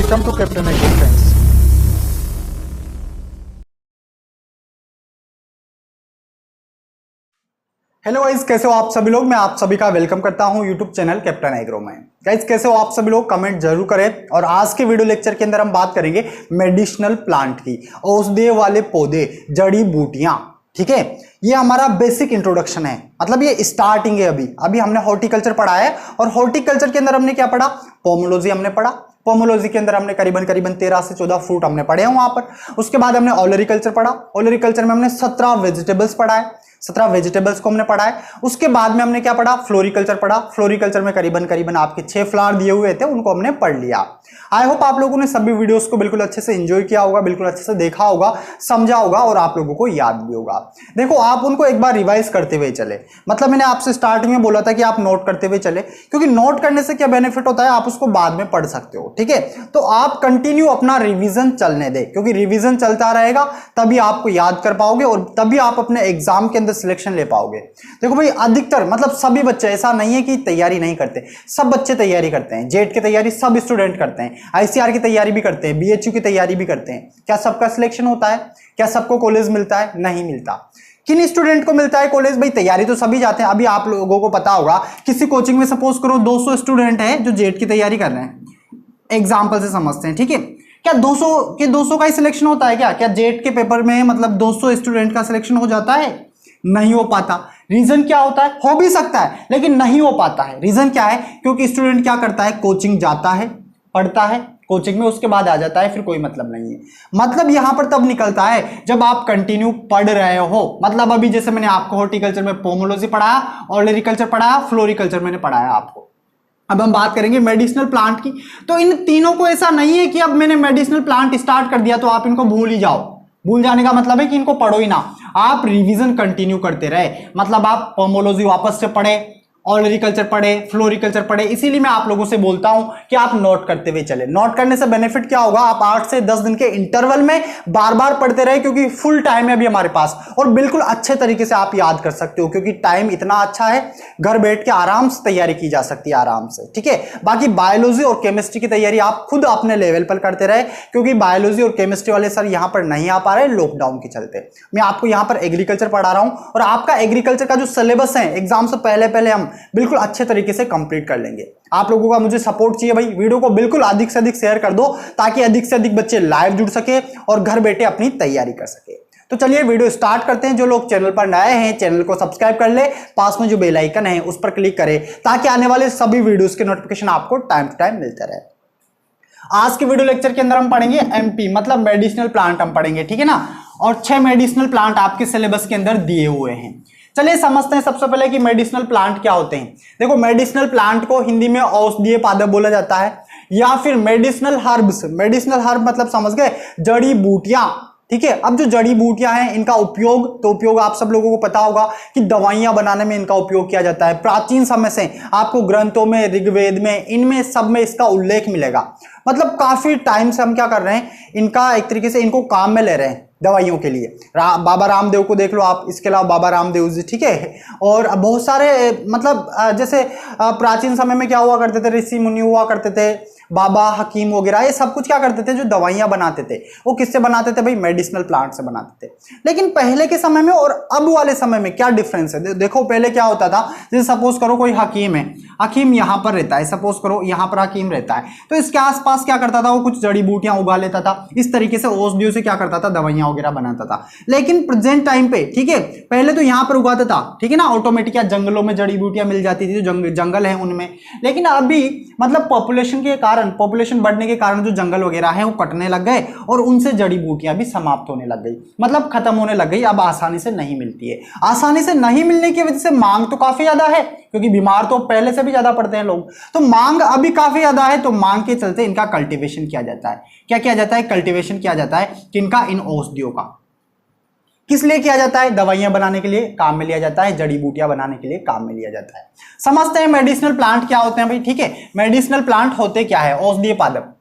Welcome to captain agro friends. Hello guys, कैसे हो आप सभी लोग। मैं आप सभी का वेलकम करता हूं यूट्यूब चैनल कैप्टन एग्रो में। गाइस कैसे हो आप सभी लोग, कमेंट जरूर करें। और आज के वीडियो लेक्चर के अंदर हम बात करेंगे मेडिसिनल प्लांट की, औषधीय वाले पौधे, जड़ी बूटियां। ठीक है, ये हमारा बेसिक इंट्रोडक्शन है, मतलब ये स्टार्टिंग है। अभी हमने हॉर्टिकल्चर पढ़ा है और हॉर्टिकल्चर के अंदर हमने क्या पढ़ा, पोमोलॉजी हमने पढ़ा। पोमोलॉजी के अंदर हमने करीबन 13 से 14 फ्रूट हमने पढ़े हैं वहां पर। उसके बाद हमने ओलरिकल्चर पढ़ा। ओलरिकल्चर में हमने 17 वेजिटेबल्स पढ़ा है, 17 वेजिटेबल्स को हमने पढ़ा है। उसके बाद में हमने क्या पढ़ा, फ्लोरिकल्चर पढ़ा। फ्लोरिकल्चर में करीबन आपके 6 फ्लावर दिए हुए थे, उनको हमने पढ़ लिया। आई होप आप लोगों ने सभी वीडियोस को बिल्कुल अच्छे से एंजॉय किया होगा, बिल्कुल अच्छे से देखा होगा, समझा होगा और आप लोगों को याद भी होगा। देखो, आप उनको एक बार रिवाइज करते हुए चले, मतलब मैंने आपसे स्टार्टिंग में बोला था कि आप नोट करते हुए चले, क्योंकि नोट करने से क्या बेनिफिट होता है, आप उसको बाद में पढ़ सकते हो। ठीक है, तो आप कंटिन्यू अपना रिवीजन चलने दें, क्योंकि रिवीजन चलता रहेगा तभी आपको याद कर पाओगे और तभी आप अपने एग्जाम के अंदर सिलेक्शन ले पाओगे। देखो भाई, अधिकतर मतलब सभी बच्चे, ऐसा नहीं है कि तैयारी नहीं करते, सब बच्चे तैयारी करते हैं। जेट की तैयारी सब स्टूडेंट करते हैं, आईसीआर की तैयारी भी करते हैं, बीएचयू की तैयारी भी करते हैं। क्या सबका सिलेक्शन होता है? क्या सबको कॉलेज मिलता है? नहीं मिलता। किन स्टूडेंट को मिलता है कॉलेज? भाई तैयारी तो सभी जाते हैं। अभी आप लोगों को पता होगा, किसी कोचिंग में सपोज करो 200 स्टूडेंट हैं जो जेट की तैयारी कर रहे हैं, एग्जाम्पल से समझते हैं। ठीक है, क्या 200 का ही सिलेक्शन होता है? क्या जेट के पेपर में मतलब 200 स्टूडेंट का सिलेक्शन हो जाता है? नहीं हो पाता। रीजन क्या होता है? हो भी सकता है लेकिन नहीं हो पाता है। रीजन क्या है? क्योंकि स्टूडेंट क्या करता है, कोचिंग जाता है, पढ़ता है कोचिंग में, उसके बाद आ जाता है, फिर कोई मतलब नहीं है। मतलब यहां पर तब निकलता है जब आप कंटिन्यू पढ़ रहे हो। मतलब अभी जैसे मैंने आपको हॉर्टिकल्चर में पोमोलॉजी पढ़ाया, ओलरिकल्चर पढ़ाया, फ्लोरिकल्चर मैंने पढ़ाया आपको। अब हम बात करेंगे मेडिसिनल प्लांट की। तो इन तीनों को ऐसा नहीं है कि अब मैंने मेडिसिनल प्लांट स्टार्ट कर दिया तो आप इनको भूल ही जाओ। भूल जाने का मतलब है कि इनको पढ़ो ही ना, आप रिवीजन कंटिन्यू करते रहे। मतलब आप पोमोलॉजी वापस से पढ़े, ओलरिकल्चर पढ़े, फ्लोरिकल्चर पढ़े। इसीलिए मैं आप लोगों से बोलता हूं कि आप नोट करते हुए चले। नोट करने से बेनिफिट क्या होगा, आप 8 से 10 दिन के इंटरवल में बार बार पढ़ते रहे, क्योंकि फुल टाइम है अभी हमारे पास और बिल्कुल अच्छे तरीके से आप याद कर सकते हो, क्योंकि टाइम इतना अच्छा है, घर बैठ के आराम से तैयारी की जा सकती है, आराम से। ठीक है, बाकी बायोलॉजी और केमिस्ट्री की तैयारी आप खुद अपने लेवल पर करते रहे, क्योंकि बायोलॉजी और केमिस्ट्री वाले सर यहां पर नहीं आ पा रहे लॉकडाउन के चलते। मैं आपको यहां पर एग्रीकल्चर पढ़ा रहा हूं और आपका एग्रीकल्चर का जो सिलेबस है एग्जाम से पहले हम बिल्कुल अच्छे तरीके से कंप्लीट कर लेंगे। आप लोगों का मुझे सपोर्ट चाहिए भाई। वीडियो को बिल्कुल अधिक से अधिक शेयर कर दो, ताकि अधिक से अधिक बच्चे लाइव जुड़ सके और घर बैठे अपनी तैयारी कर सके। तो चलिए वीडियो स्टार्ट करते हैं। जो लोग चैनल पर नए हैं, चैनल को सब्सक्राइब कर ले, पास में जो बेल आइकन है उस पर क्लिक करें, ताकि आने वाले सभी वीडियोस के नोटिफिकेशन आपको टाइम टू टाइम मिलते रहे। आज के वीडियो लेक्चर के अंदर हम पढ़ेंगे एमपी, मतलब मेडिसिनल प्लांट हम पढ़ेंगे। ठीक है ना, और 6 मेडिसिनल प्लांट आपके सिलेबस के अंदर दिए हुए हैं। चलिए समझते हैं सबसे पहले कि मेडिसिनल प्लांट क्या होते हैं। देखो, मेडिसिनल प्लांट को हिंदी में औषधीय पादप बोला जाता है, या फिर मेडिसिनल हर्ब्स। मेडिसिनल हर्ब मतलब समझ गए, जड़ी बूटियां। ठीक है, अब जो जड़ी बूटियां हैं इनका उपयोग, तो उपयोग आप सब लोगों को पता होगा कि दवाइयां बनाने में इनका उपयोग किया जाता है। प्राचीन समय से आपको ग्रंथों में, ऋग्वेद में, इनमें सब में इसका उल्लेख मिलेगा। मतलब काफी टाइम से हम क्या कर रहे हैं, इनका एक तरीके से इनको काम में ले रहे हैं दवाइयों के लिए। बाबा रामदेव को देख लो आप, इसके अलावा बाबा रामदेव जी, ठीक है, और बहुत सारे मतलब जैसे प्राचीन समय में क्या हुआ करते थे, ऋषि मुनि हुआ करते थे, बाबा हकीम वगैरह, ये सब कुछ क्या करते थे, जो दवाइयां बनाते थे वो किससे बनाते थे भाई, मेडिसिनल प्लांट से बनाते थे। लेकिन पहले के समय में और अब वाले समय में क्या डिफरेंस है, देखो पहले क्या होता था, जैसे सपोज करो कोई हकीम है, हकीम यहां पर रहता है, सपोज करो यहां पर हकीम रहता है, तो इसके आसपास क्या करता था, वो कुछ जड़ी बूटियां उगा लेता था, इस तरीके से औषधियों से क्या करता था, दवाइयां वगैरह बनाता था। लेकिन प्रेजेंट टाइम पे, ठीक है, पहले तो यहां पर उगाता था, ठीक है ना, ऑटोमेटिक, या जंगलों में जड़ी बूटियां मिल जाती थी, जो जंगल है उनमें। लेकिन अभी मतलब पॉपुलेशन बढ़ने के कारण जो जंगल वगैरह है वो कटने लग गए और उनसे जड़ी बूटियां भी समाप्त होने लग गई, मतलब खत्म होने लग गई। अब आसानी से नहीं मिलती है। आसानी से नहीं मिलने की वजह से मांग तो काफी ज्यादा है, क्योंकि बीमार तो पहले से भी ज्यादा पड़ते हैं लोग, तो मांग अभी काफी ज्यादा है। तो मांग के चलते इनका कल्टीवेशन किया जाता है। क्या किया जाता है? कल्टीवेशन किया जाता है किनका? इन औषधियों का। किस लिए किया जाता है? दवाइयां बनाने के लिए काम में लिया जाता है, जड़ी बूटियां बनाने के लिए काम में लिया जाता है। समझते हैं मेडिसिनल प्लांट क्या होते हैं भाई। ठीक है, मेडिसिनल प्लांट होते क्या है? औषधीय पादप।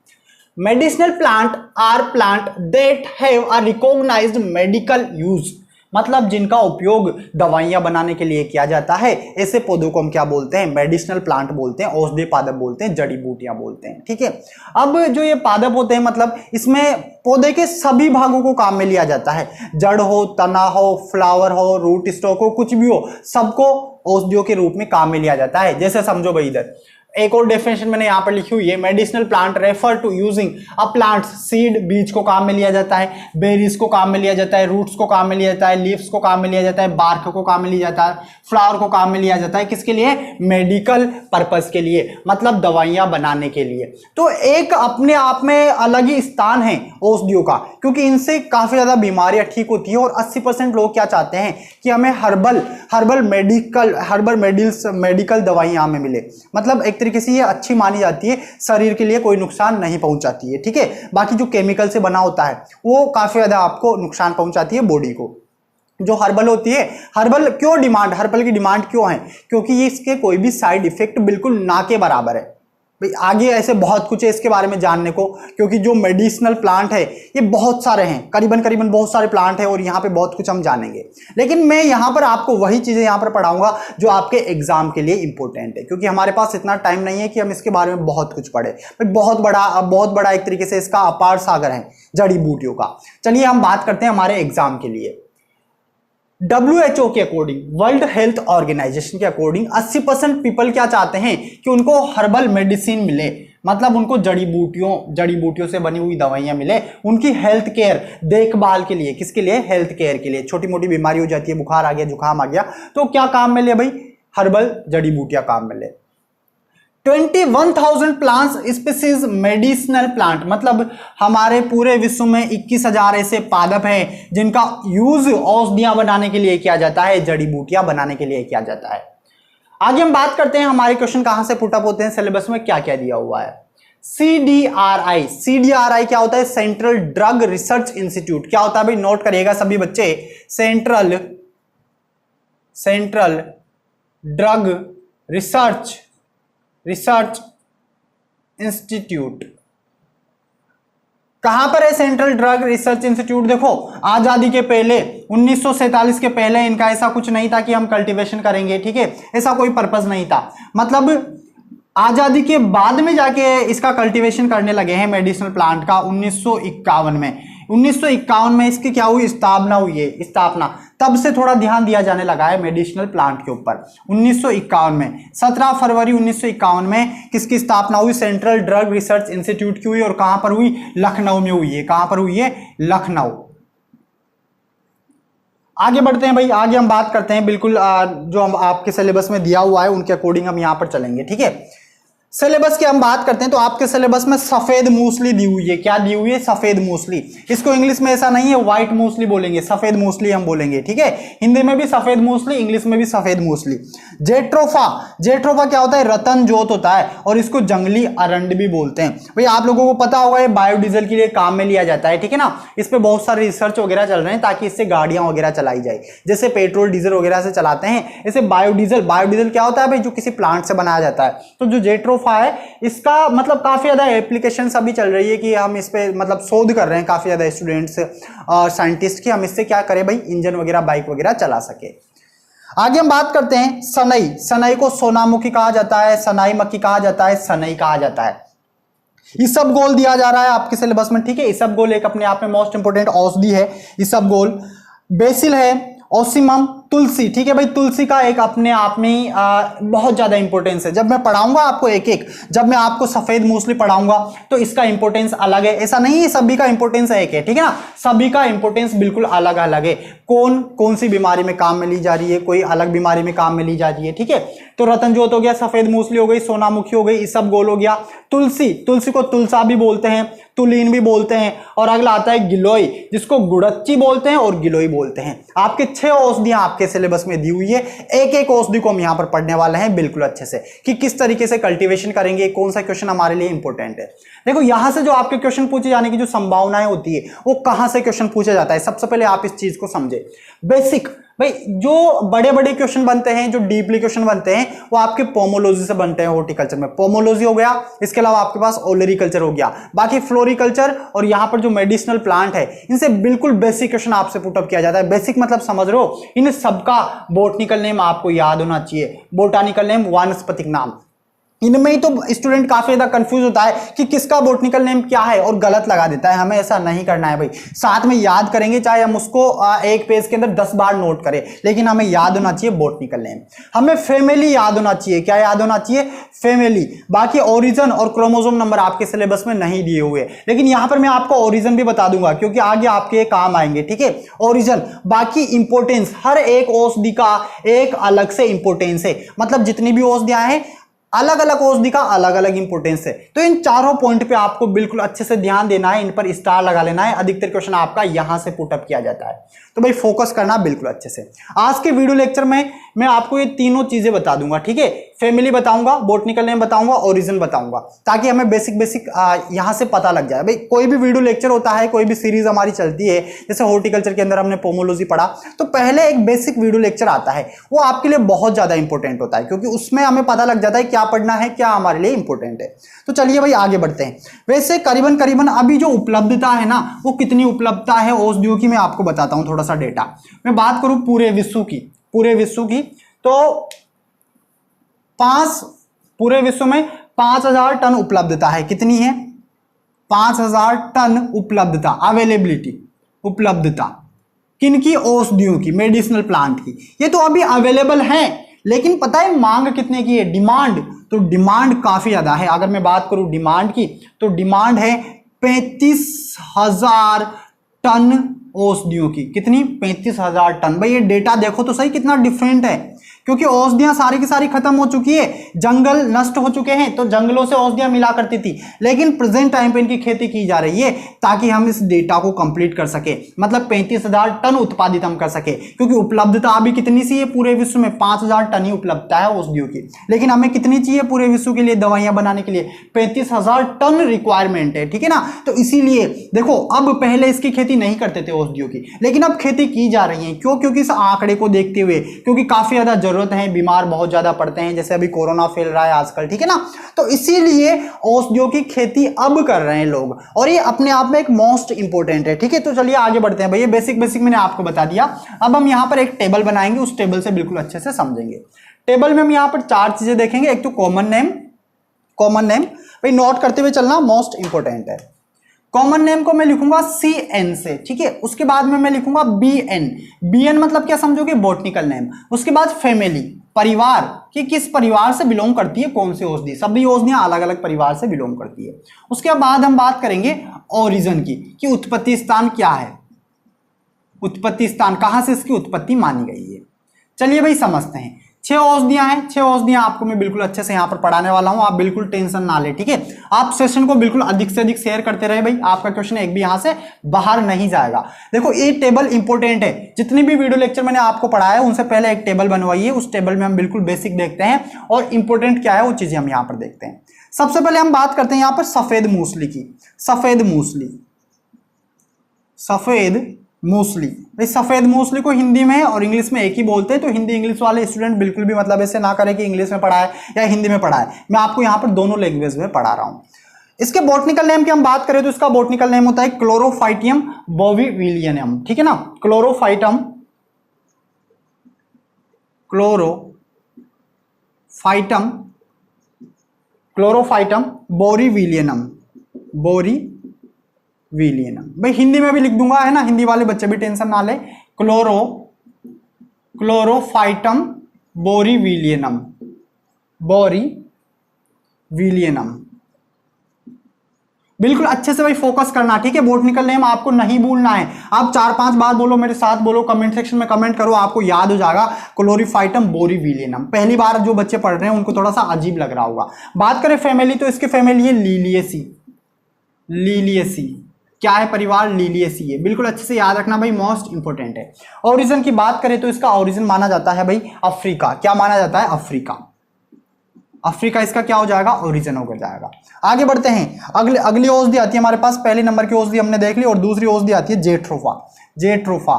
Medicinal plant are plant that have a recognised medical use. मतलब जिनका उपयोग दवाइयां बनाने के लिए किया जाता है, ऐसे पौधों को हम क्या बोलते हैं? मेडिसिनल प्लांट बोलते हैं, औषधीय पादप बोलते हैं, जड़ी बूटियां बोलते हैं। ठीक है, अब जो ये पादप होते हैं मतलब इसमें पौधे के सभी भागों को काम में लिया जाता है, जड़ हो, तना हो, फ्लावर हो, रूट स्टॉक हो, कुछ भी हो, सबको औषधियों के रूप में काम में लिया जाता है। जैसे समझो भाई, इधर एक और डेफिनेशन मैंने यहां पर लिखी हुई है, medicinal plant refer to using a plant seed, बीज को काम में लिया जाता है, बेरीज को काम में लिया जाता है, रूट्स को काम में लिया जाता है, लीव्स को काम में लिया जाता है, बार्क को काम में लिया जाता है, फ्लावर को काम में लिया जाता है। किसके लिए? मेडिकल पर्पस के लिए, मतलब दवाइयां बनाने के लिए। तो एक अपने आप में अलग ही स्थान है औषधियों का, क्योंकि इनसे काफी ज्यादा बीमारियां ठीक होती है। और 80% लोग क्या चाहते हैं कि हमें हर्बल मेडिकल दवाइयां हमें मिले, मतलब एक तरीके से ये अच्छी मानी जाती है, शरीर के लिए कोई नुकसान नहीं पहुंचाती है। ठीक है, बाकी जो केमिकल से बना होता है वो काफी ज्यादा आपको नुकसान पहुंचाती है बॉडी को। जो हर्बल होती है, हर्बल की डिमांड क्यों है? क्योंकि ये इसके कोई भी साइड इफेक्ट बिल्कुल ना के बराबर है। आगे ऐसे बहुत कुछ है इसके बारे में जानने को, क्योंकि जो मेडिसिनल प्लांट है ये बहुत सारे हैं, करीबन बहुत सारे प्लांट है, और यहाँ पे बहुत कुछ हम जानेंगे। लेकिन मैं यहाँ पर आपको वही चीजें यहाँ पर पढ़ाऊंगा जो आपके एग्जाम के लिए इंपॉर्टेंट है, क्योंकि हमारे पास इतना टाइम नहीं है कि हम इसके बारे में बहुत कुछ पढ़े। बहुत बड़ा एक तरीके से इसका अपार सागर है जड़ी बूटियों का। चलिए हम बात करते हैं हमारे एग्जाम के लिए। WHO के अकॉर्डिंग, वर्ल्ड हेल्थ ऑर्गेनाइजेशन के अकॉर्डिंग 80% पीपल क्या चाहते हैं कि उनको हर्बल मेडिसिन मिले, मतलब उनको जड़ी बूटियों से बनी हुई दवाइयां मिले, उनकी हेल्थ केयर, देखभाल के लिए। किसके लिए? हेल्थ केयर के लिए। छोटी मोटी बीमारी हो जाती है, बुखार आ गया, जुकाम आ गया, तो क्या काम मिले भाई? हर्बल जड़ी बूटियां काम मिले। 21,000 प्लांट्स स्पीसीज मेडिसिनल प्लांट, मतलब हमारे पूरे विश्व में 21,000 ऐसे पादप हैं जिनका यूज औषधियां बनाने के लिए किया जाता है, जड़ी बूटियां बनाने के लिए किया जाता है। आगे हम बात करते हैं हमारे क्वेश्चन कहां से पुट अप होते हैं, सिलेबस में क्या क्या दिया हुआ है। CDRI क्या होता है? Central drug research institute. क्या होता है भाई? नोट करिएगा सभी बच्चे, सेंट्रल ड्रग रिसर्च इंस्टीट्यूट। कहां पर है सेंट्रल ड्रग रिसर्च इंस्टीट्यूट? देखो, आजादी के पहले 1947 के पहले इनका ऐसा कुछ नहीं था कि हम कल्टीवेशन करेंगे। ठीक है, ऐसा कोई पर्पस नहीं था। मतलब आजादी के बाद में जाके इसका कल्टीवेशन करने लगे हैं मेडिसिनल प्लांट का 1951 में। 1951 में इसकी क्या हुई? स्थापना हुई है, स्थापना। तब से थोड़ा ध्यान दिया जाने लगा है मेडिसिनल प्लांट के ऊपर। 1951 में 17 फरवरी 1951 में किसकी स्थापना हुई? सेंट्रल ड्रग रिसर्च इंस्टीट्यूट की हुई। और कहां पर हुई? लखनऊ में हुई है। कहां पर हुई है? लखनऊ। आगे बढ़ते हैं भाई, आगे हम बात करते हैं बिल्कुल जो हम आपके सिलेबस में दिया हुआ है उनके अकॉर्डिंग हम यहां पर चलेंगे। ठीक है, सिलेबस की हम बात करते हैं तो आपके सिलेबस में सफेद मूसली दी हुई है। क्या दी हुई है? सफेद मूसली। इसको इंग्लिश में ऐसा नहीं है व्हाइट मूसली बोलेंगे, सफेद मूसली हम बोलेंगे। ठीक है, हिंदी में भी सफेद मूसली, इंग्लिश में भी सफेद मूसली। जेट्रोफा क्या होता है? रतन जोत होता है, और इसको जंगली अरंड भी बोलते हैं। भाई आप लोगों को पता होगा ये बायोडीजल के लिए काम में लिया जाता है। ठीक है ना, इस पे बहुत सारे रिसर्च वगैरह चल रहे हैं ताकि इससे गाड़ियां वगैरह चलाई जाए। जैसे पेट्रोल डीजल वगैरह से चलाते हैं, ऐसे बायोडीजल क्या होता है भाई? जो किसी प्लांट से बनाया जाता है। तो जो जेट्रोफा है इसका मतलब काफी ज्यादा एप्लीकेशन अभी चल रही है कि हम इस पे मतलब शोध कर रहे हैं काफी ज्यादा स्टूडेंट्स और साइंटिस्ट की, हम इससे क्या करें भाई? इंजन वगैरह, बाइक वगैरह चला सके। आगे हम बात करते हैं सनई को सोनामुखी कहा जाता है, सनाई मक्खी कहा जाता है, सनई कहा जाता है। इसबगोल दिया जा रहा है आपके सिलेबस में। ठीक है, इसबगोल एक अपने आप में मोस्ट इंपोर्टेंट औषधि है। इसबगोल, बेसिल है, ओसिमम, तुलसी। ठीक है भाई, तुलसी का एक अपने आप में बहुत ज्यादा इंपॉर्टेंस है। जब मैं पढ़ाऊंगा आपको एक जब मैं आपको सफेद मूसली पढ़ाऊंगा तो इसका इंपॉर्टेंस अलग है। ऐसा नहीं है सभी का इंपॉर्टेंस एक है। ठीक है ना, सभी का इंपॉर्टेंस बिल्कुल अलग अलग है। कौन सी बीमारी में काम में ली जा रही है, कोई अलग बीमारी में काम में ली जा रही है। ठीक है, तो रतनजोत हो गया, सफेद मूसली हो गई, सोनामुखी हो गई, इसबगोल हो गया, तुलसी को तुलसा भी बोलते हैं, तुलीन भी बोलते हैं, और अगला आता है गिलोय, जिसको गुड़च्ची बोलते हैं और गिलोय बोलते हैं। आपके 6 औषधियां आपके सिलेबस में दी हुई है। एक औषधि को हम यहां पर पढ़ने वाले हैं बिल्कुल अच्छे से कि किस तरीके से कल्टीवेशन करेंगे, कौन सा क्वेश्चन हमारे लिए इंपॉर्टेंट है। देखो, यहां से जो आपके क्वेश्चन पूछे जाने की जो संभावनाएं होती है वो कहां से क्वेश्चन पूछा जाता है, सबसे पहले आप इस चीज को समझे। भाई जो बड़े बड़े क्वेश्चन बनते हैं, जो डीपली क्वेश्चन बनते हैं, वो आपके पोमोलॉजी से बनते हैं हॉर्टिकल्चर में। पोमोलॉजी हो गया, इसके अलावा आपके पास ओलेरिकल्चर हो गया, बाकी फ्लोरिकल्चर और यहां पर जो मेडिसिनल प्लांट है, इनसे बिल्कुल बेसिक क्वेश्चन आपसे पुटअप किया जाता है। बेसिक मतलब समझ रहे हो, इन सबका बोटनिकल नेम आपको याद होना चाहिए। बोटानिकल नेम वानस्पतिक नाम। इनमें ही तो स्टूडेंट काफी ज्यादा कंफ्यूज होता है कि किसका बोटनिकल नेम क्या है और गलत लगा देता है। हमें ऐसा नहीं करना है भाई, साथ में याद करेंगे, चाहे हम उसको एक पेज के अंदर 10 बार नोट करें, लेकिन हमें याद होना चाहिए बोटनिकल नेम। हमें फैमिली याद होना चाहिए। क्या याद होना चाहिए? फैमिली। बाकी ओरिजिन और क्रोमोसोम नंबर आपके सिलेबस में नहीं दिए हुए, लेकिन यहां पर मैं आपको ओरिजिन भी बता दूंगा क्योंकि आगे आपके काम आएंगे, ठीक है। ओरिजिन, बाकी इंपोर्टेंस, हर एक औषधि का एक अलग से इंपोर्टेंस है, मतलब जितनी भी औषधियां हैं अलग अलग औषधि का अलग अलग इंपोर्टेंस है। तो इन चारों पॉइंट पे आपको बिल्कुल अच्छे से ध्यान देना है, इन पर स्टार लगा लेना है। अधिकतर क्वेश्चन आपका यहां से पुटअप किया जाता है, तो भाई फोकस करना बिल्कुल अच्छे से। आज के वीडियो लेक्चर में मैं आपको ये तीनों चीजें बता दूंगा, ठीक है। फैमिली बताऊंगा, बोटनिकल नेम बताऊंगा, ओरिजिन बताऊंगा, ताकि हमें बेसिक बेसिक यहां से पता लग जाए। भाई कोई भी वीडियो लेक्चर होता है, कोई भी सीरीज हमारी चलती है, जैसे हॉर्टिकल्चर के अंदर हमने पोमोलॉजी पढ़ा, तो पहले एक बेसिक वीडियो लेक्चर आता है, वो आपके लिए बहुत ज्यादा इंपॉर्टेंट होता है, क्योंकि उसमें हमें पता लग जाता है क्या पढ़ना है, क्या हमारे लिए इंपॉर्टेंट है। तो चलिए भाई आगे बढ़ते हैं। वैसे करीबन करीबन अभी जो उपलब्धता है ना, वो कितनी उपलब्धता है औषधियों की, मैं आपको बताता हूं थोड़ा सा डेटा। मैं बात करूं पूरे विश्व की, तो पूरे विश्व में 5000 टन उपलब्धता है। कितनी है? 5000 टन उपलब्धता, अवेलेबिलिटी, उपलब्धता किनकी? औषधियों की, मेडिसिनल प्लांट की। ये तो अभी अवेलेबल है, लेकिन पता है मांग कितने की है? डिमांड, तो डिमांड काफी ज्यादा है। अगर मैं बात करूं डिमांड की, तो डिमांड है 35,000 टन औषधियों की। कितनी? 35,000 टन। भाई ये डेटा देखो तो सही कितना डिफरेंट है, क्योंकि औषधियां सारी की सारी खत्म हो चुकी है, जंगल नष्ट हो चुके हैं, तो जंगलों से औषधियां मिला करती थी, लेकिन प्रेजेंट टाइम पे इनकी खेती की जा रही है ताकि हम इस डेटा को कंप्लीट कर सके, मतलब 35,000 टन उत्पादित हम कर सके। क्योंकि उपलब्धता अभी कितनी सी है पूरे विश्व में? 5,000 टन ही उपलब्धता है औषधियों की, लेकिन हमें कितनी चाहिए पूरे विश्व के लिए दवाइयां बनाने के लिए? 35,000 टन रिक्वायरमेंट है, ठीक है ना। तो इसीलिए देखो, अब पहले इसकी खेती नहीं करते थे औषधियों की, लेकिन अब खेती की जा रही है। क्यों? क्योंकि इस आंकड़े को देखते हुए, क्योंकि काफी ज्यादा जरूरत है, बीमार बहुत ज्यादा पड़ते हैं, जैसे अभी कोरोना फैल रहा है आजकल, ठीक है ना। तो इसीलिए औषधियों की खेती अब कर रहे हैं लोग, और ये अपने आप में एक मोस्ट इंपोर्टेंट है, ठीक है। तो चलिए आगे बढ़ते हैं। भैया बेसिक मैंने आपको बता दिया। अब हम यहां पर एक टेबल बनाएंगे, उस टेबल से बिल्कुल अच्छे से समझेंगे। टेबल में हम यहां पर 4 चीजें देखेंगे। एक तो कॉमन नेम भाई नोट करते हुए चलना, मोस्ट इंपोर्टेंट है। कॉमन नेम को मैं लिखूंगा CN से, ठीक है। उसके बाद में मैं लिखूंगा BN मतलब क्या समझोगे? Botanical name. उसके बाद फैमिली, परिवार, कि किस परिवार से बिलोंग करती है कौन सी औषधि। सभी औषधियां अलग अलग परिवार से बिलोंग करती है। उसके बाद हम बात करेंगे ओरिजिन की, कि उत्पत्ति स्थान क्या है, उत्पत्ति स्थान कहां से इसकी उत्पत्ति मानी गई है। चलिए भाई समझते हैं। 6 औषधियां हैं, 6 औषधियां आपको मैं बिल्कुल अच्छे से यहां पर पढ़ाने वाला हूं, आप बिल्कुल टेंशन ना ले, ठीक है। आप सेशन को बिल्कुल अधिक से अधिक शेयर करते रहे भाई, आपका क्वेश्चन एक भी यहां से बाहर नहीं जाएगा। देखो ये टेबल इंपॉर्टेंट है, जितनी भी वीडियो लेक्चर मैंने आपको पढ़ाया उनसे पहले एक टेबल बनवाइए, उस टेबल में हम बिल्कुल बेसिक देखते हैं और इंपॉर्टेंट क्या है वो चीजें हम यहां पर देखते हैं। सबसे पहले हम बात करते हैं यहां पर सफेद मूसली की। सफेद मूसली भाई, सफेद मूसली को हिंदी में और इंग्लिश में एक ही बोलते हैं, तो हिंदी इंग्लिश वाले स्टूडेंट बिल्कुल भी मतलब ऐसे ना करें कि इंग्लिश में पढ़ा है या हिंदी में पढ़ा है। मैं आपको यहां पर दोनों लैंग्वेज में पढ़ा रहा हूं। इसके बॉटनिकल नेम की हम बात करें तो इसका बॉटनिकल नेम होता है क्लोरोफाइटियम बोवीविलियनम, ठीक है ना। क्लोरोफाइटम बोरीविलियनम भाई हिंदी में भी लिख दूंगा, है ना, हिंदी वाले बच्चे भी टेंशन ना ले। क्लोरोफाइटम बोरीविलियनम बिल्कुल अच्छे से भाई फोकस करना, ठीक है। बॉटनिकल नेम आपको नहीं भूलना है। आप 4-5 बार बोलो, मेरे साथ बोलो, कमेंट सेक्शन में कमेंट करो, आपको याद हो जाएगा। क्लोरोफाइटम बोरीविलियनम, पहली बार जो बच्चे पढ़ रहे हैं उनको थोड़ा सा अजीब लग रहा होगा। बात करें फैमिली, तो इसकी फैमिली है लीलिएसी। क्या है परिवार? लीलिएसी है। बिल्कुल अच्छे से याद रखना भाई, मोस्ट इंपोर्टेंट है। ओरिजिन की बात करें तो इसका ओरिजिन माना जाता है भाई अफ्रीका। क्या माना जाता है? अफ्रीका इसका क्या हो जाएगा? ओरिजिन हो जाएगा। आगे बढ़ते हैं। अगली औषधि आती है हमारे पास, पहले नंबर की औषधि हमने देख ली, और दूसरी औषधि आती है जेट्रोफा।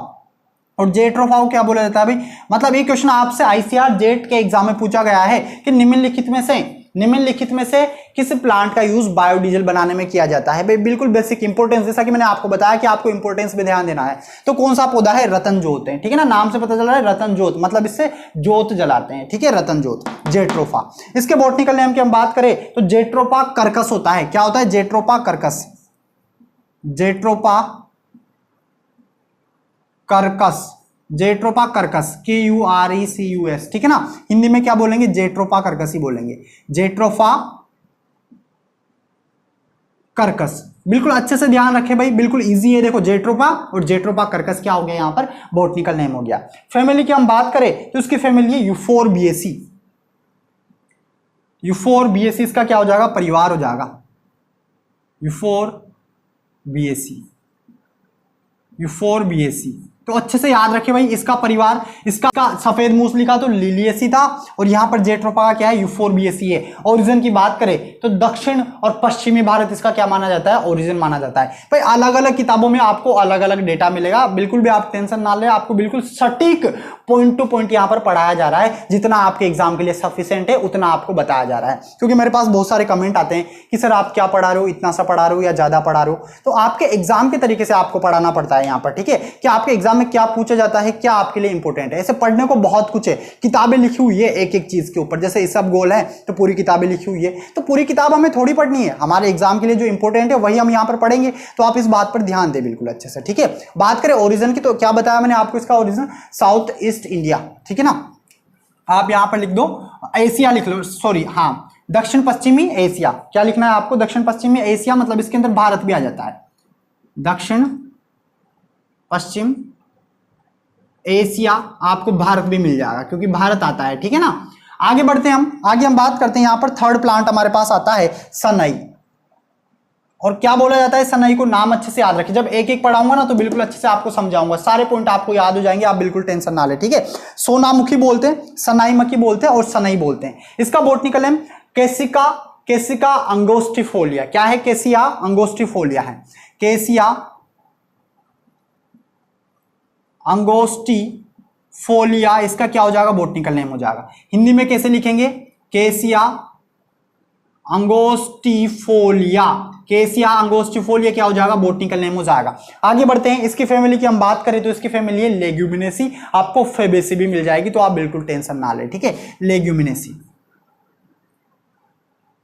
और जेट्रोफा को क्या बोला जाता है भाई? मतलब ये क्वेश्चन आपसे आईसीआर जेट के एग्जाम में पूछा गया है कि निम्नलिखित में से किस प्लांट का यूज बायोडीजल बनाने में किया जाता है। भाई बिल्कुल बेसिक इंपोर्टेंस, जैसा कि मैंने आपको बताया कि आपको इंपोर्टेंस पे ध्यान देना है। तो कौन सा पौधा है? रतन जोत है, ठीक है ना, नाम से पता चल रहा है रतन जोत, मतलब इससे जोत जलाते हैं, ठीक है, रतन जोत, जेट्रोफा। इसके बॉटनिकल नेम की हम बात करें तो जेट्रोपा कर्कस होता है। क्या होता है? Jatropha Kirkus, jatropha Kirkus, jatropha Kirkus, KURECUS, ठीक है ना। हिंदी में क्या बोलेंगे? जेट्रोपा कर्कस ही बोलेंगे, जेट्रोफा कर्कस। बिल्कुल अच्छे से ध्यान रखें भाई, बिल्कुल इजी है। देखो जेट्रोपा और जेट्रोपा कर्कस क्या हो गया यहां पर? बॉटनिकल नेम हो गया। फैमिली की हम बात करें तो उसकी फैमिली है यूफोरबिएसी। यूफोरबिएसी इसका क्या हो जाएगा? परिवार हो जाएगा, यूफोरबिएसी, यूफोरबिएसी। तो अच्छे से याद रखें भाई, इसका परिवार, इसका सफेद मूस लिखा तो लिलिएसी था, और यहां पर जेट्रोपा का क्या है? यूफोरबिएसी है। ओरिजिन की बात करें तो दक्षिण और पश्चिमी भारत इसका क्या माना जाता है? ओरिजिन माना जाता है। भाई अलग अलग किताबों में आपको अलग अलग डेटा मिलेगा, बिल्कुल भी आप टेंशन ना ले, आपको बिल्कुल सटीक पॉइंट टू पॉइंट यहां पर पढ़ाया जा रहा है। जितना आपके एग्जाम के लिए सफिशिएंट है उतना आपको बताया जा रहा है। क्योंकि मेरे पास बहुत सारे कमेंट आते हैं कि सर आप क्या पढ़ा रहे हो, इतना सा पढ़ा रहे हो या ज्यादा पढ़ा रहे हो। तो आपके एग्जाम के तरीके से आपको पढ़ाना पड़ता है यहां पर, ठीक है, कि आपके एग्जाम में क्या पूछा जाता है, क्या आपके लिए इंपॉर्टेंट है। ऐसे पढ़ने को बहुत कुछ है, किताबें लिखी हुई है एक एक चीज के ऊपर, जैसे इसबगोल है तो पूरी किताबें लिखी हुई है। तो पूरी किताब हमें थोड़ी पढ़नी है, हमारे एग्जाम के लिए जो इंपॉर्टेंट है वही हम यहां पर पढ़ेंगे। तो आप इस बात पर ध्यान दें बिल्कुल अच्छे से, ठीक है। बात करें ओरिजिन की तो क्या बताया मैंने आपको, इसका ओरिजिन साउथ ईस्ट इंडिया, ठीक है ना। आप यहां पर लिख दो एशिया, लिख लो, सॉरी, हाँ, दक्षिण पश्चिमी एशिया। क्या लिखना है आपको? दक्षिण पश्चिमी एशिया, मतलब इसके अंदर भारत भी आ जाता है, दक्षिण पश्चिम एशिया, आपको भारत भी मिल जाएगा क्योंकि भारत आता है, ठीक है ना। आगे बढ़ते हैं हम, आगे हम बात करते हैं। यहां पर थर्ड प्लांट हमारे पास आता है सनई। और क्या बोला जाता है सनई को? नाम अच्छे से याद रखिए, जब एक एक पढ़ाऊंगा ना तो बिल्कुल अच्छे से आपको समझाऊंगा, सारे पॉइंट आपको याद हो जाएंगे, आप बिल्कुल टेंशन ना ले, ठीक है। सोनामुखी बोलते हैं, सनाईमखी बोलते हैं और सनई बोलते हैं। इसका बॉटनिकल नेम केसिका, केसिका अंगोस्टिफोलिया। क्या है? केसिया अंगोस्टिफोलिया है, केसिया अंगोस्टिफोलिया इसका क्या हो जाएगा? बॉटनिकल नेम हो जाएगा। हिंदी में कैसे लिखेंगे? केसिया अंगोस्टिफोलिया, केसिया अंगोस्टिफोलिया क्या हो जाएगा? बॉटनिकल नेम हो जाएगा। आगे बढ़ते हैं, इसकी फैमिली की हम बात करें तो इसकी फैमिली है लेग्यूमिनेसी। आपको फेबेसी भी मिल जाएगी, तो आप बिल्कुल टेंशन ना ले, ठीक है। लेग्यूमिनेसी,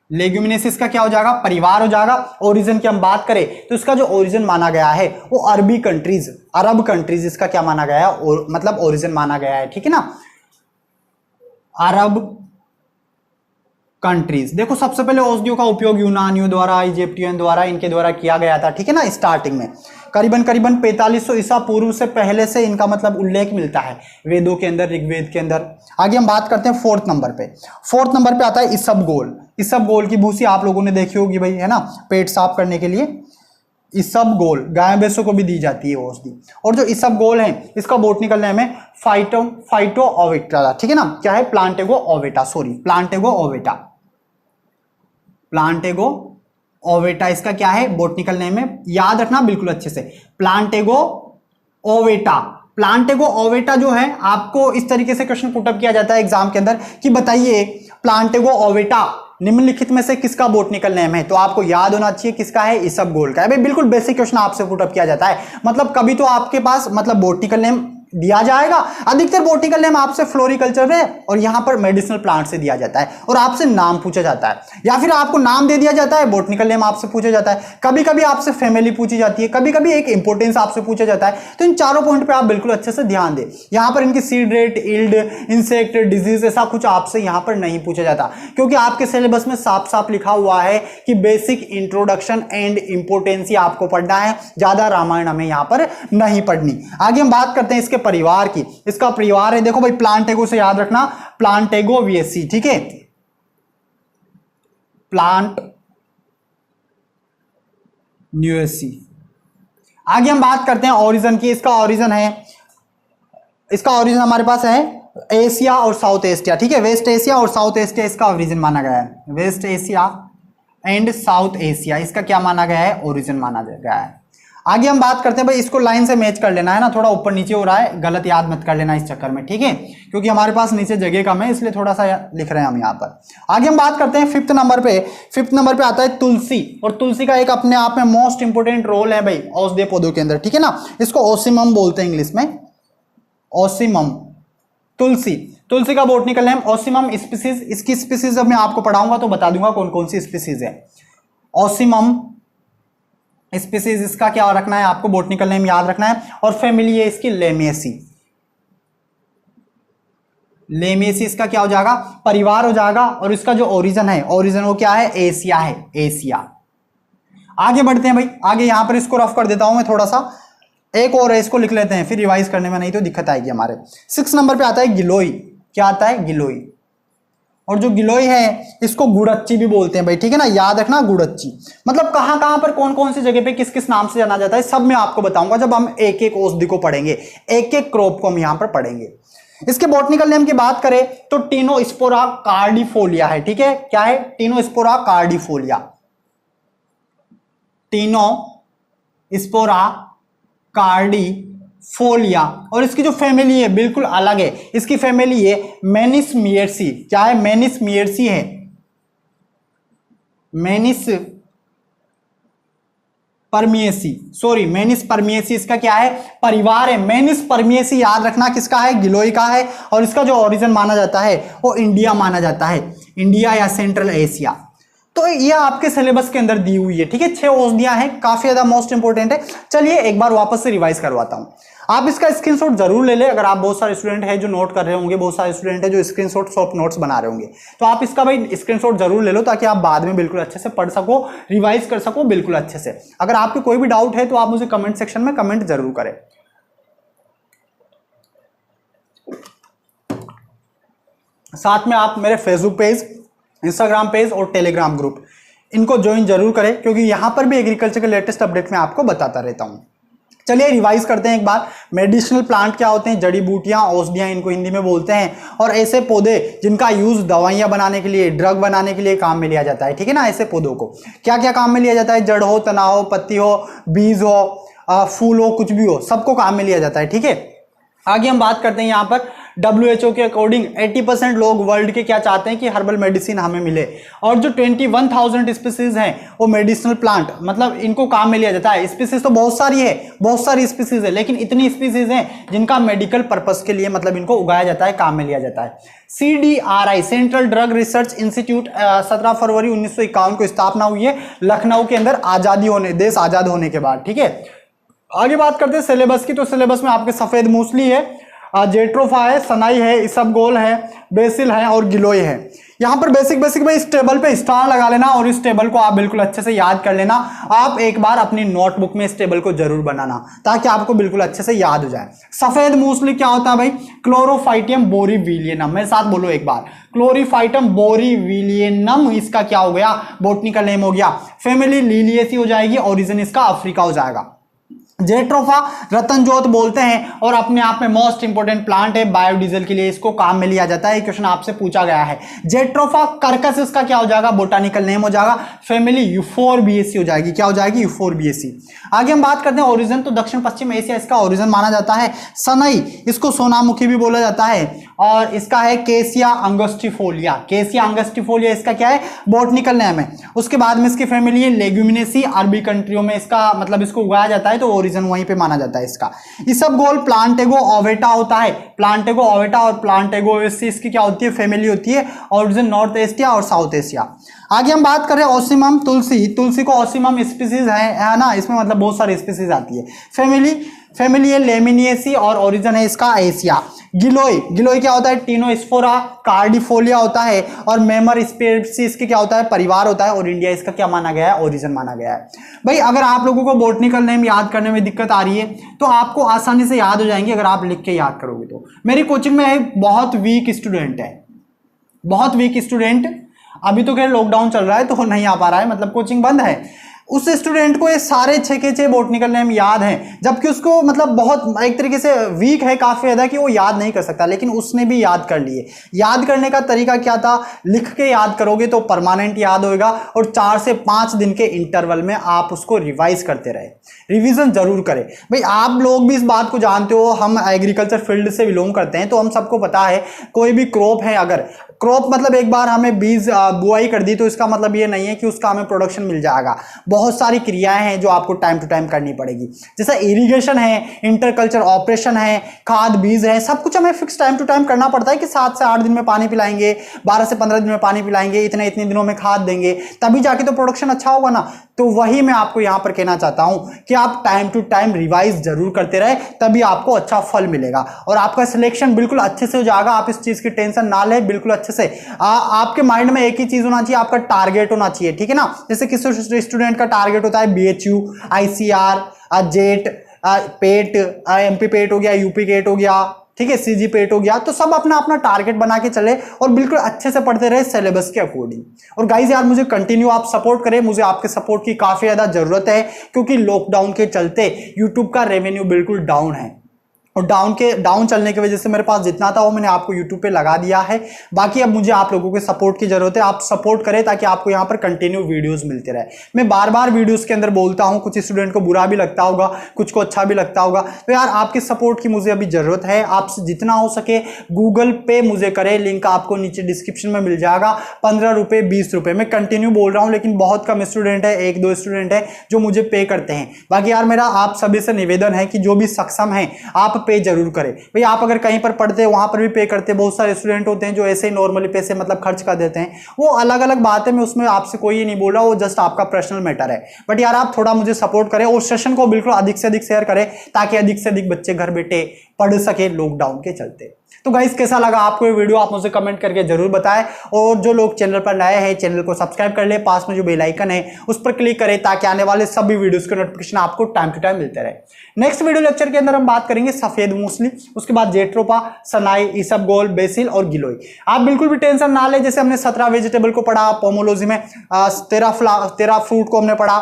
लेग्यूमिनेसिस का क्या हो जाएगा? परिवार हो जाएगा। ओरिजिन की हम बात करें तो इसका जो ओरिजिन माना गया है वो अरबी कंट्रीज, अरब कंट्रीज इसका क्या माना गया है? मतलब ओरिजिन माना गया है, ठीक है ना, अरब कंट्रीज। देखो सबसे पहले औषधियों का उपयोग यूनानियों द्वारा, इजिप्टियन द्वारा, इनके द्वारा किया गया था, ठीक है ना, स्टार्टिंग में। करीबन 4500 ईसा पूर्व से पहले से इनका मतलब उल्लेख मिलता है वेदों के अंदर, ऋग्वेद के अंदर। आगे हम बात करते हैं फोर्थ नंबर पे। फोर्थ नंबर पे आता है इसबगोल। इसबगोल की भूसी आप लोगों ने देखी होगी भाई, है ना, पेट साफ करने के लिए इसबगोल गाय भैंसों को भी दी जाती है औषधि। और जो इसबगोल है इसका बॉटनिकल नेम है फाइटो ओवेटा, ठीक है ना। क्या है? प्लांटेगो ओवेटा, सॉरी, प्लांटेगो ओवेटा, प्लांटेगो ओवेटा इसका क्या है? बॉटनिकल नेम है। याद रखना बिल्कुल अच्छे से, प्लांटेगो ओवेटा। प्लांटेगो ओवेटा जो है आपको इस तरीके से क्वेश्चन पुटअप किया जाता है एग्जाम के अंदर कि बताइए प्लांटेगो ओवेटा निम्नलिखित में से किसका बॉटनिकल नेम है। तो आपको याद होना चाहिए किसका है? इसबगोल का है। भाई बिल्कुल बेसिक क्वेश्चन आपसे पुटअप किया जाता है। मतलब कभी तो आपके पास मतलब बॉटनिकल नेम दिया जाएगा, अधिकतर बॉटनिकल नेम आपसे फ्लोरिकल्चर में और यहां पर मेडिसिनल प्लांट से दिया जाता है, और आपसे नाम पूछा जाता है, या फिर आपको नाम दे दिया जाता है, बॉटनिकल नेम आपसे पूछा जाता है। कभी कभी आपसे फैमिली पूछी जाती है, कभी कभी एक इंपोर्टेंस आपसे पूछा जाता है। तो इन चारों पॉइंट पे आप बिल्कुल अच्छे से ध्यान दें। यहां पर इनकी seed rate, yield, insect, disease ऐसा कुछ आपसे यहां पर नहीं पूछा जाता, क्योंकि आपके सिलेबस में साफ साफ लिखा हुआ है कि बेसिक इंट्रोडक्शन एंड इंपोर्टेंस ही आपको पढ़ना है, ज्यादा रामायण हमें यहां पर नहीं पढ़नी। आगे हम बात करते हैं इसके परिवार की। इसका परिवार है, देखो भाई, प्लांटेगो से याद रखना, प्लांटेगोविएसी, ठीक है, प्लांट न्यूएसी। आगे हम बात करते हैं ओरिजिन की। इसका ओरिजिन हमारे पास है एशिया और साउथ एशिया, ठीक है, वेस्ट एशिया और साउथ एशिया इसका ओरिजिन माना गया है। West Asia and south Asia इसका क्या माना गया है? ओरिजिन माना गया है। आगे हम बात करते हैं भाई, इसको लाइन से मैच कर लेना है ना, थोड़ा ऊपर नीचे हो रहा है, गलत याद मत कर लेना इस चक्कर में, ठीक है, क्योंकि हमारे पास नीचे जगह कम है इसलिए थोड़ा सा लिख रहे हैं हम यहाँ पर। आगे हम बात करते हैं फिफ्थ नंबर पे आता है तुलसी, और तुलसी का एक अपने आप में मोस्ट इंपोर्टेंट रोल है भाई औषधीय पौधों के अंदर, ठीक है ना, इसको ओसिमम बोलते हैं इंग्लिश में, ओसिमम। तुलसी का बॉटनिकल नेम ओसिमम स्पीसीज, इसकी स्पीसीज जब मैं आपको पढ़ाऊंगा तो बता दूंगा कौन कौन सी स्पीसीज है। ओसिमम स्पीसीज, इसका क्या रखना है आपको, बॉटनिकल नेम याद रखना है, और फैमिली है इसकी लेमिएसी। लेमिएसी इसका क्या हो जाएगा, परिवार हो जाएगा, और इसका जो ओरिजिन है, ओरिजिन वो क्या है, एशिया है, एशिया। आगे बढ़ते हैं भाई, आगे यहां पर इसको रफ कर देता हूं मैं थोड़ा सा, एक और है इसको लिख लेते हैं, फिर रिवाइज करने में नहीं तो दिक्कत आएगी हमारे। 6 नंबर पे आता है गिलोय, क्या आता है, गिलोय। और जो गिलोय है इसको गुड़च्ची भी बोलते हैं भाई, ठीक है ना, याद रखना गुड़च्ची। मतलब कहां कहां पर कौन कौन सी जगह पे किस किस नाम से जाना जाता है सब मैं आपको बताऊंगा जब हम एक एक औषधि को पढ़ेंगे, एक एक क्रॉप को हम यहां पर पढ़ेंगे। इसके बॉटनिकल नेम की बात करें तो टिनोस्पोरा कार्डिफोलिया है, ठीक है, क्या है, टिनोस्पोरा कार्डिफोलिया, टिनोस्पोरा कार्डिफोलिया। और इसकी जो फैमिली है बिल्कुल अलग है, इसकी फैमिली है मेनिसमियर्सी, क्या है, मेनिसमियर्सी है, मेनिसपर्मियेसी इसका क्या है, परिवार है। मेनिसपर्मियेसी याद रखना किसका है, गिलोय का है, और इसका जो ओरिजिन माना जाता है वो इंडिया माना जाता है, इंडिया या सेंट्रल एशिया। तो ये आपके सिलेबस के अंदर दी हुई है, ठीक है, 6 औषधियां हैं, काफी ज्यादा मोस्ट इंपोर्टेंट है। चलिए एक बार वापस से रिवाइज करवाता हूं, आप इसका स्क्रीनशॉट जरूर ले ले। अगर आप बहुत सारे स्टूडेंट हैं जो नोट कर रहे होंगे, बहुत सारे स्टूडेंट हैं जो स्क्रीनशॉट सॉफ्ट नोट्स बना रहे होंगे, तो आप इसका भाई स्क्रीनशॉट जरूर ले लो ताकि आप बाद में बिल्कुल अच्छे से पढ़ सको, रिवाइज कर सको बिल्कुल अच्छे से। अगर आपको कोई भी डाउट है तो आप मुझे कमेंट सेक्शन में कमेंट जरूर करें। साथ में आप मेरे फेसबुक पेज, इंस्टाग्राम पेज और टेलीग्राम ग्रुप इनको ज्वाइन जरूर करें, क्योंकि यहां पर भी एग्रीकल्चर के लेटेस्ट अपडेट मैं आपको बताता रहता हूं। चलिए रिवाइज करते हैं एक बार, मेडिसिनल प्लांट क्या होते हैं, जड़ी बूटियां, औषधियां इनको हिंदी में बोलते हैं, और ऐसे पौधे जिनका यूज दवाइयां बनाने के लिए, ड्रग बनाने के लिए काम में लिया जाता है, ठीक है ना। ऐसे पौधों को क्या क्या काम में लिया जाता है, जड़ हो, तना हो, पत्ती हो, बीज हो, फूल हो, कुछ भी हो, सबको काम में लिया जाता है, ठीक है। आगे हम बात करते हैं यहाँ पर WHO के अकॉर्डिंग 80% लोग वर्ल्ड के क्या चाहते हैं कि हर्बल मेडिसिन हमें मिले, और जो 21,000 स्पीसीज हैं वो मेडिसिनल प्लांट, मतलब इनको काम में लिया जाता है। स्पीसीज तो बहुत सारी है, बहुत सारी स्पीसीज है, लेकिन इतनी स्पीसीज हैं जिनका मेडिकल पर्पस के लिए मतलब इनको उगाया जाता है, काम में लिया जाता है। CDRI central drug research institute 17 फरवरी 1951 को स्थापना हुई है लखनऊ के अंदर, देश आजाद होने के बाद, ठीक है। आगे बात करते हैं सिलेबस की, तो सिलेबस में आपके सफेद मूसली है, जेट्रोफा है, सनाई है, इसबगोल है, बेसिल है और गिलोय है। यहां पर बेसिक में इस टेबल पे स्टार लगा लेना और इस टेबल को आप बिल्कुल अच्छे से याद कर लेना। आप एक बार अपनी नोटबुक में इस टेबल को जरूर बनाना ताकि आपको बिल्कुल अच्छे से याद हो जाए। सफेद मूसली क्या होता है भाई, क्लोरोफाइटियम बोरीविलियनम, मेरे साथ बोलो एक बार, क्लोरीफाइटम बोरीविलियनम इसका क्या हो गया, बॉटनिकल नेम हो गया। फैमिली लिलिएसी हो जाएगी, ओरिजिन इसका अफ्रीका हो जाएगा। जेट्रोफा रतन जोत बोलते हैं और अपने आप में मोस्ट इंपोर्टेंट प्लांट है, बायोडीजल के लिए इसको काम में लिया जाता है। क्वेश्चन आपसे पूछा गया है। जेट्रोफा कर्कस इसका क्या हो जाएगा, बोटानिकल नेम हो जाएगा। फैमिली यूफोरबिएसी हो जाएगी, क्या हो जाएगी, यूफोरबिएसी। आगे हम बात करते हैं ओरिजिन, तो दक्षिण पश्चिम एशिया इसका ओरिजिन माना जाता है। सनई, इसको सोनामुखी भी बोला जाता है, और इसका है केसिया अंगस्टिफोलिया। केसिया अंगस्टिफोलिया इसका क्या है, बॉटनिकल नेम है। उसके बाद में इसकी फैमिली है लेग्यूमिनेसी, अरबी कंट्रियों में इसका मतलब इसको उगाया जाता है, तो ओरिजिन वहीं पे माना जाता है इसका। इसबगोल प्लांटेगो ओवेटा होता है, प्लांटेगो ओवेटा और प्लांटेगो ओवेसी इसकी क्या होती है, फैमिली होती है। ओरिजिन नॉर्थ एशिया और साउथ एशिया। आगे हम बात करें ओसिमम, तुलसी को ओसिमम स्पीसीज है ना, इसमें मतलब बहुत सारी स्पीसीज आती है। फैमिली है लेमिनिएसी और ओरिजिन है इसका एशिया। गिलोय क्या होता है, टिनोस्पोरा कार्डिफोलिया होता है, और मेमर स्पीसीज की क्या होता है, परिवार होता है, और इंडिया इसका क्या माना गया है, ओरिजिन माना गया है। भाई अगर आप लोगों को बॉटनिकल नेम याद करने में दिक्कत आ रही है तो आपको आसानी से याद हो जाएंगे अगर आप लिख के याद करोगे तो। मेरी कोचिंग में एक बहुत वीक स्टूडेंट है, बहुत वीक स्टूडेंट, अभी तो खैर लॉकडाउन चल रहा है तो नहीं आ पा रहा है, मतलब कोचिंग बंद है। उस स्टूडेंट को ये सारे 6 के 6 बॉटनिकल नेम याद हैं, जबकि उसको मतलब बहुत एक तरीके से वीक है काफी ज्यादा कि वो याद नहीं कर सकता, लेकिन उसने भी याद कर लिए। याद करने का तरीका क्या था, लिख के याद करोगे तो परमानेंट याद होगा, और 4 से 5 दिन के इंटरवल में आप उसको रिवाइज करते रहे, रिवीजन जरूर करें। भाई आप लोग भी इस बात को जानते हो, हम एग्रीकल्चर फील्ड से बिलोंग करते हैं, तो हम सबको पता है कोई भी क्रॉप है, अगर क्रॉप मतलब एक बार हमें बीज बुआई कर दी तो इसका मतलब ये नहीं है कि उसका हमें प्रोडक्शन मिल जाएगा। बहुत सारी क्रियाएं हैं जो आपको टाइम टू टाइम करनी पड़ेगी, जैसे इरिगेशन है, इंटरकल्चर ऑपरेशन है, खाद बीज है, सब कुछ हमें फिक्स टाइम टू टाइम करना पड़ता है कि 7 से 8 दिन में पानी पिलाएंगे, 12 से 15 दिन में पानी पिलाएंगे, इतने इतने दिनों में खाद देंगे, तभी जाके तो प्रोडक्शन अच्छा होगा ना। तो वही मैं आपको यहां पर कहना चाहता हूं कि आप टाइम टू टाइम रिवाइज जरूर करते रहे, तभी आपको अच्छा फल मिलेगा और आपका सिलेक्शन बिल्कुल अच्छे से हो जाएगा। आप इस चीज की टेंशन ना लें, बिल्कुल अच्छे से। आपके माइंड में एक ही चीज होना चाहिए, आपका टारगेट होना चाहिए, ठीक है ना। जैसे किसी स्टूडेंट का टारगेट होता है BHU, ICR, जेट, पेट, MP पेट हो गया, UP गेट हो गया, ठीक है, CG पेट हो गया, तो सब अपना अपना टारगेट बना के चले और बिल्कुल अच्छे से पढ़ते रहे सिलेबस के अकॉर्डिंग। और गाइस यार मुझे कंटिन्यू आप सपोर्ट करें, मुझे आपके सपोर्ट की काफी ज्यादा जरूरत है, क्योंकि लॉकडाउन के चलते यूट्यूब का रेवेन्यू बिल्कुल डाउन है, और डाउन चलने की वजह से मेरे पास जितना था वो मैंने आपको YouTube पे लगा दिया है। बाकी अब मुझे आप लोगों के सपोर्ट की जरूरत है, आप सपोर्ट करें ताकि आपको यहाँ पर कंटिन्यू वीडियोस मिलते रहे। मैं बार बार वीडियोस के अंदर बोलता हूँ, कुछ स्टूडेंट को बुरा भी लगता होगा, कुछ को अच्छा भी लगता होगा, तो यार आपके सपोर्ट की मुझे अभी जरूरत है। आपसे जितना हो सके गूगल पे मुझे करें, लिंक आपको नीचे डिस्क्रिप्शन में मिल जाएगा। 15 रुपये, 20 रुपये, मैं कंटिन्यू बोल रहा हूँ, लेकिन बहुत कम स्टूडेंट है, 1-2 स्टूडेंट है जो मुझे पे करते हैं। बाकी यार मेरा आप सभी से निवेदन है कि जो भी सक्षम है आप पे जरूर करें। भाई आप अगर कहीं पर पढ़ते हैं वहां पर भी पे करते हैं, बहुत सारे स्टूडेंट होते हैं जो ऐसे ही नॉर्मली पैसे मतलब खर्च कर देते हैं, वो अलग अलग बात है, मैं उसमें आपसे कोई नहीं बोल रहा, वो जस्ट आपका पर्सनल मैटर है। बट यार आप थोड़ा मुझे सपोर्ट करें और सेशन को बिल्कुल अधिक से अधिक शेयर करें, ताकि अधिक से अधिक बच्चे घर बैठे पढ़ सके लॉकडाउन के चलते। तो गाइस कैसा लगा आपको ये वीडियो, आप मुझे कमेंट करके जरूर बताएं, और जो लोग चैनल पर नए हैं चैनल को सब्सक्राइब कर ले, पास में जो बेल आइकन है उस पर क्लिक करें, ताकि आने वाले सभी वीडियोस के नोटिफिकेशन आपको टाइम टू टाइम मिलते रहे। नेक्स्ट वीडियो लेक्चर के अंदर हम बात करेंगे सफेद मूसली, उसके बाद जेट्रोपा, सनाई, इसबगोल, बेसिल और गिलोय। आप बिल्कुल भी टेंशन ना ले, जैसे हमने 17 वेजिटेबल को पढ़ा, पोमोलॉजी में 13 फ्रूट को हमने पढ़ा,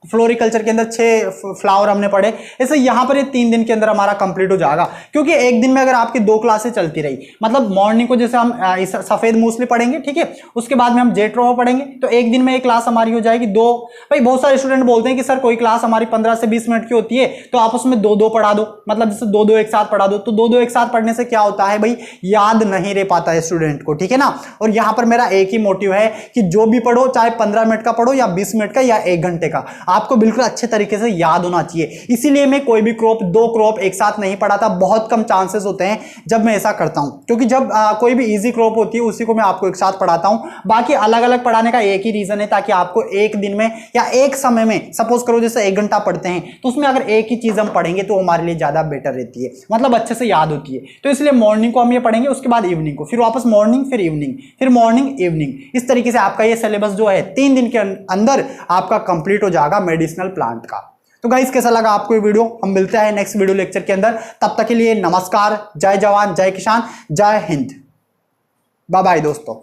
फ्लोरिकल्चर के अंदर 6 फ्लावर हमने पढ़े, ऐसे यहां पर ये 3 दिन के अंदर हमारा कंप्लीट हो जाएगा। क्योंकि एक दिन में अगर आपकी 2 क्लासें चलती रही, मतलब मॉर्निंग को जैसे हम सफेद मूसली पढ़ेंगे, ठीक है, उसके बाद में हम जेट्रोपा पढ़ेंगे, तो एक दिन में एक क्लास हमारी हो जाएगी 2। भाई बहुत सारे स्टूडेंट बोलते हैं कि सर कोई क्लास हमारी 15 से 20 मिनट की होती है, तो आप उसमें 2-2 पढ़ा दो, मतलब जैसे 2-2 एक साथ पढ़ा दो। तो 2-2 एक साथ पढ़ने से क्या होता है भाई, याद नहीं रह पाता है स्टूडेंट को, ठीक है ना। और यहां पर मेरा एक ही मोटिव है कि जो भी पढ़ो, चाहे 15 मिनट का पढ़ो या 20 मिनट का या 1 घंटे का, आपको बिल्कुल अच्छे तरीके से याद होना चाहिए। इसीलिए मैं कोई भी क्रॉप 2 क्रॉप एक साथ नहीं पढ़ाता, बहुत कम चांसेस होते हैं जब मैं ऐसा करता हूं, क्योंकि जब कोई भी इजी क्रॉप होती है उसी को मैं आपको एक साथ पढ़ाता हूं। बाकी अलग अलग पढ़ाने का एक ही रीजन है, ताकि आपको एक दिन में या एक समय में, सपोज करो जैसे 1 घंटा पढ़ते हैं, तो उसमें अगर एक ही चीज हम पढ़ेंगे तो हमारे लिए ज्यादा बेटर रहती है, मतलब अच्छे से याद होती है। तो इसलिए मॉर्निंग को हम ये पढ़ेंगे, उसके बाद इवनिंग को, फिर वापस मॉर्निंग, फिर इवनिंग, फिर मॉर्निंग इवनिंग, इस तरीके से आपका ये सिलेबस जो है 3 दिन के अंदर आपका कंप्लीट हो जाएगा मेडिसिनल प्लांट का। तो गाइस कैसा लगा आपको ये वीडियो, हम मिलते हैं नेक्स्ट वीडियो लेक्चर के अंदर। तब तक के लिए नमस्कार, जय जवान, जय किसान, जय हिंद, बाय बाय दोस्तों।